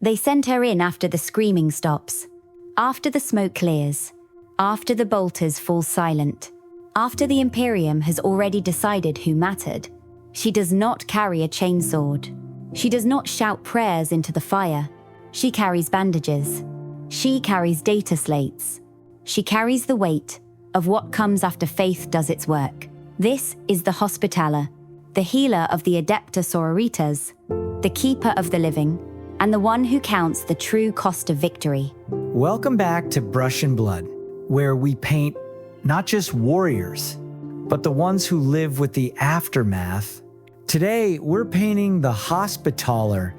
They sent her in after the screaming stops, after the smoke clears, after the bolters fall silent, after the Imperium has already decided who mattered. She does not carry a chainsword. She does not shout prayers into the fire. She carries bandages. She carries data slates. She carries the weight of what comes after faith does its work. This is the Hospitaller, the healer of the Adepta Sororitas, the keeper of the living, and the one who counts the true cost of victory. Welcome back to Brush and Blood, where we paint not just warriors, but the ones who live with the aftermath. Today, we're painting the Hospitaller,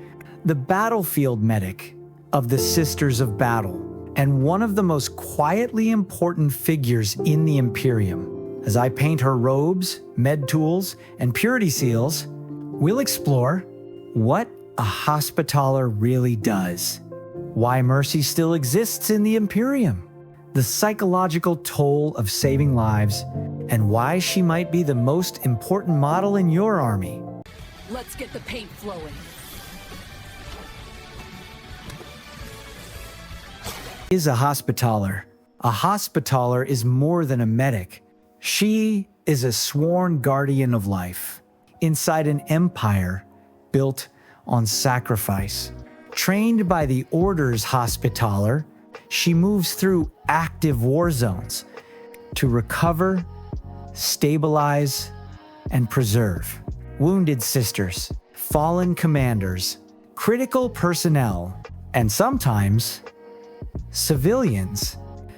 the battlefield medic of the Sisters of Battle, and one of the most quietly important figures in the Imperium. As I paint her robes, med tools, and purity seals, we'll explore what a Hospitaller really does, why mercy still exists in the Imperium, the psychological toll of saving lives, and why she might be the most important model in your army. Let's get the paint flowing. Is a Hospitaller. A Hospitaller is more than a medic. She is a sworn guardian of life inside an empire built on sacrifice. Trained by the Order's Hospitaller, she moves through active war zones to recover, stabilize, and preserve wounded sisters, fallen commanders, critical personnel, and sometimes civilians.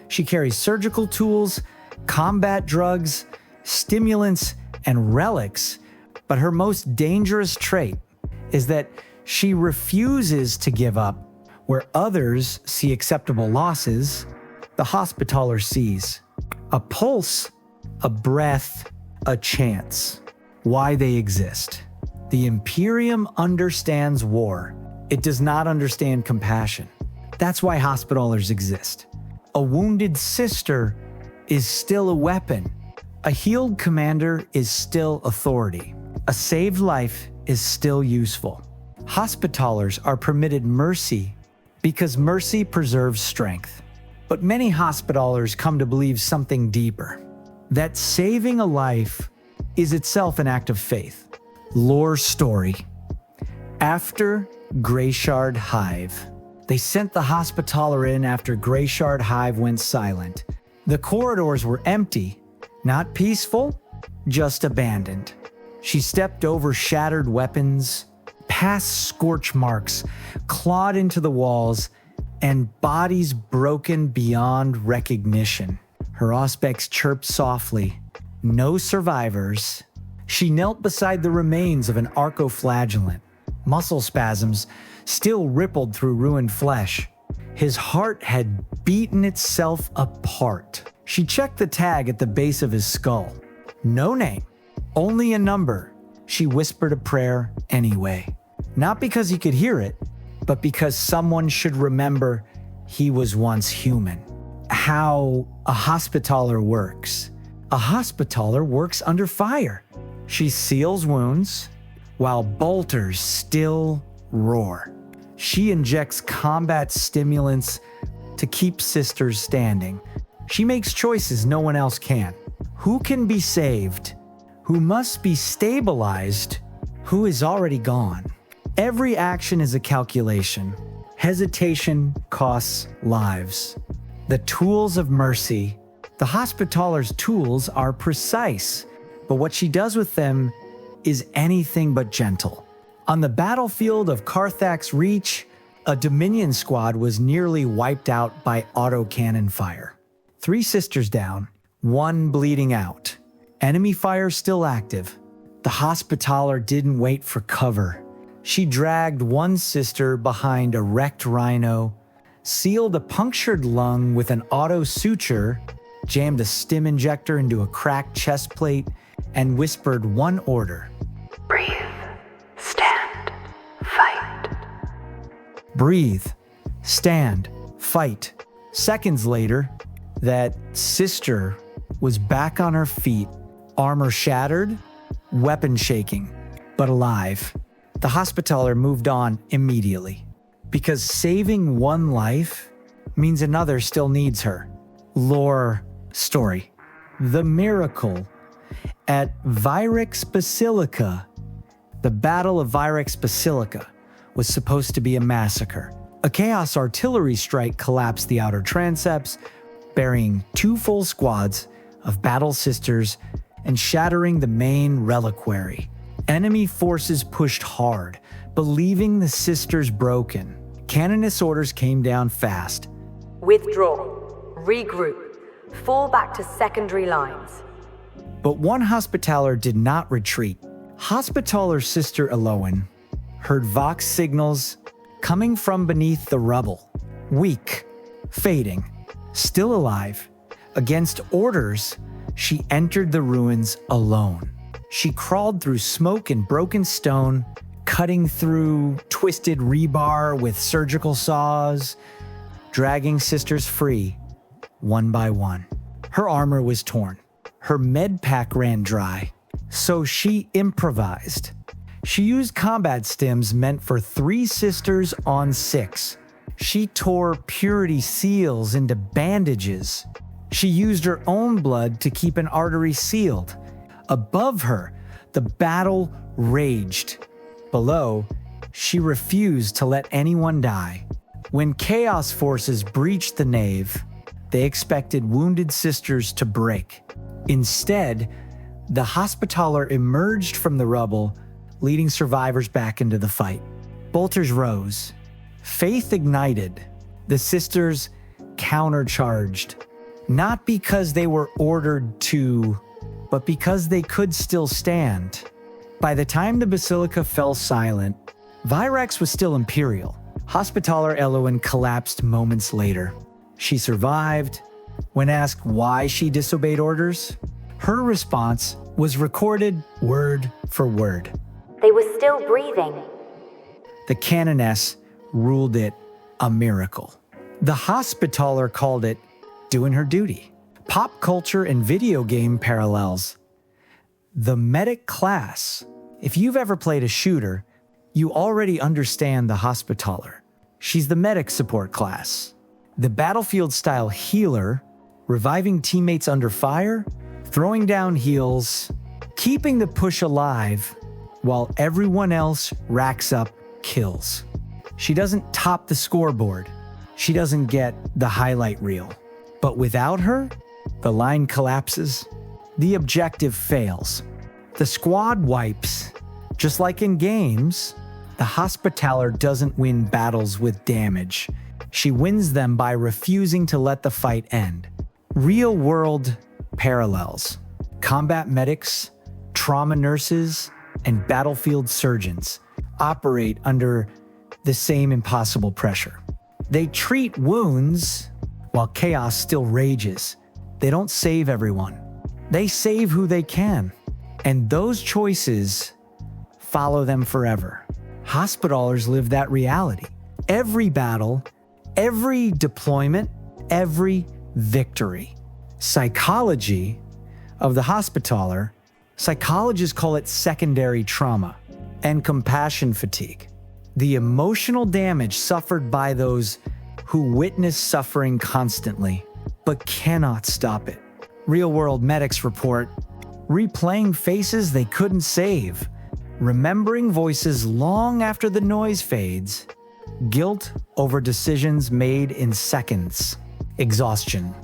She carries surgical tools, combat drugs, stimulants, and relics, but her most dangerous trait is that she refuses to give up. Where others see acceptable losses, the Hospitaller sees a pulse, a breath, a chance. Why they exist. The Imperium understands war. It does not understand compassion. That's why Hospitallers exist. A wounded sister is still a weapon. A healed commander is still authority. A saved life is still useful. Hospitallers are permitted mercy because mercy preserves strength. But many Hospitallers come to believe something deeper, that saving a life is itself an act of faith. Lore story. After Greyshard Hive. They sent the Hospitaller in after Greyshard Hive went silent. The corridors were empty, not peaceful, just abandoned. She stepped over shattered weapons, past scorch marks, clawed into the walls, and bodies broken beyond recognition. Her auspex chirped softly. No survivors. She knelt beside the remains of an archoflagellant. Muscle spasms still rippled through ruined flesh. His heart had beaten itself apart. She checked the tag at the base of his skull. No name, only a number. She whispered a prayer anyway. Not because he could hear it, but because someone should remember he was once human. How a Hospitaller works. A Hospitaller works under fire. She seals wounds while bolters still roar. She injects combat stimulants to keep sisters standing. She makes choices no one else can. Who can be saved? Who must be stabilized? Who is already gone? Every action is a calculation. Hesitation costs lives. The tools of mercy. The Hospitaller's tools are precise, but what she does with them is anything but gentle. On the battlefield of Carthax Reach, a Dominion squad was nearly wiped out by autocannon fire. 3 sisters down, 1 bleeding out. Enemy fire still active. The Hospitaller didn't wait for cover. She dragged one sister behind a wrecked rhino, sealed a punctured lung with an auto suture, jammed a stim injector into a cracked chest plate, and whispered one order. Breathe. Stand. Fight. Breathe. Stand. Fight. Seconds later, that sister was back on her feet, armor shattered, weapon shaking, but alive. The Hospitaller moved on immediately. Because saving one life means another still needs her. Lore story. The miracle at Virex Basilica. The Battle of Virex Basilica was supposed to be a massacre. A chaos artillery strike collapsed the outer transepts, burying 2 full squads of battle sisters and shattering the main reliquary. Enemy forces pushed hard, believing the sisters broken. Canoness orders came down fast. Withdraw. Regroup. Fall back to secondary lines. But one Hospitaller did not retreat. Hospitaller Sister Elowen heard Vox signals coming from beneath the rubble. Weak, fading, still alive. Against orders, she entered the ruins alone. She crawled through smoke and broken stone, cutting through twisted rebar with surgical saws, dragging sisters free, one by one. Her armor was torn. Her med pack ran dry, so she improvised. She used combat stims meant for 3 sisters on 6. She tore purity seals into bandages. She used her own blood to keep an artery sealed. Above her, the battle raged. Below, she refused to let anyone die. When Chaos forces breached the nave, they expected wounded sisters to break. Instead, the Hospitaller emerged from the rubble, leading survivors back into the fight. Bolters rose. Faith ignited. The sisters countercharged. Not because they were ordered to, but because they could still stand. By the time the Basilica fell silent, Virex was still Imperial. Hospitaller Elowen collapsed moments later. She survived. When asked why she disobeyed orders, her response was recorded word for word. They were still breathing. The Canoness ruled it a miracle. The Hospitaller called it doing her duty. Pop culture and video game parallels. The medic class. If you've ever played a shooter, you already understand the Hospitaller. She's the medic support class. The battlefield-style healer, reviving teammates under fire, throwing down heals, keeping the push alive, while everyone else racks up kills. She doesn't top the scoreboard. She doesn't get the highlight reel. But without her, the line collapses. The objective fails. The squad wipes. Just like in games, the Hospitaller doesn't win battles with damage. She wins them by refusing to let the fight end. Real-world parallels. Combat medics, trauma nurses, and battlefield surgeons operate under the same impossible pressure. They treat wounds while chaos still rages. They don't save everyone. They save who they can. And those choices follow them forever. Hospitallers live that reality. Every battle, every deployment, every victory. Psychology of the Hospitaller, psychologists call it secondary trauma and compassion fatigue. The emotional damage suffered by those who witness suffering constantly, but cannot stop it. Real-world medics report replaying faces they couldn't save, remembering voices long after the noise fades, guilt over decisions made in seconds, exhaustion.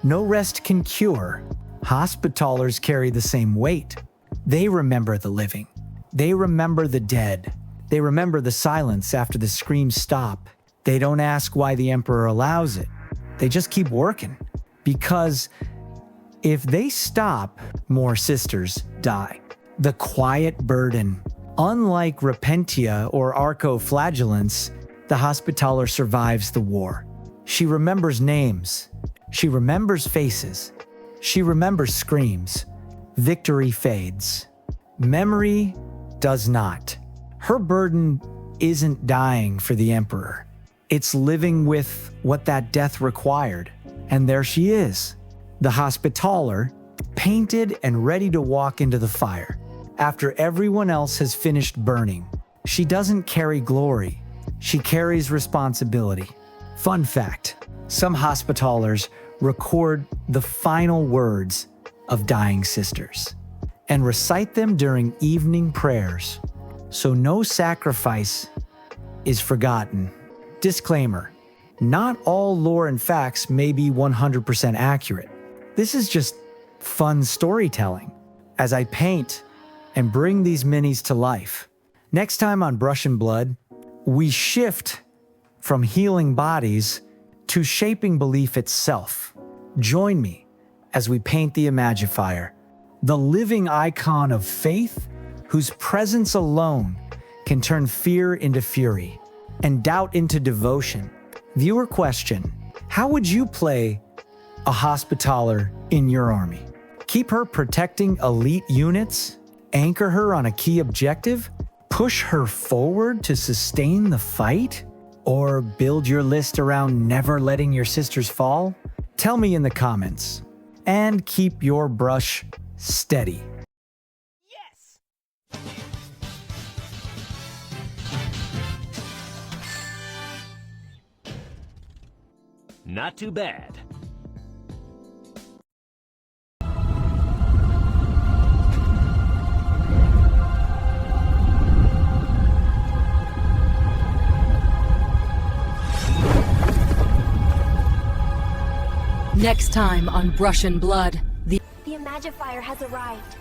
No rest can cure. Hospitallers carry the same weight. They remember the living. They remember the dead. They remember the silence after the screams stop. They don't ask why the Emperor allows it. They just keep working. Because if they stop, more sisters die. The quiet burden. Unlike Repentia or Arcoflagellants, the Hospitaller survives the war. She remembers names. She remembers faces. She remembers screams. Victory fades. Memory does not. Her burden isn't dying for the Emperor. It's living with what that death required. And there she is, the Hospitaller, painted and ready to walk into the fire. After everyone else has finished burning, she doesn't carry glory. She carries responsibility. Fun fact, some Hospitallers record the final words of dying sisters and recite them during evening prayers, so no sacrifice is forgotten. Disclaimer, not all lore and facts may be 100% accurate. This is just fun storytelling as I paint and bring these minis to life. Next time on Brush and Blood, we shift from healing bodies to shaping belief itself. Join me as we paint the Imagifier, the living icon of faith whose presence alone can turn fear into fury and doubt into devotion. Viewer question, how would you play a Hospitaller in your army? Keep her protecting elite units? Anchor her on a key objective? Push her forward to sustain the fight? Or build your list around never letting your sisters fall? Tell me in the comments. And keep your brush steady. Not too bad. Next time on Brush and Blood, the The Imagifier has arrived.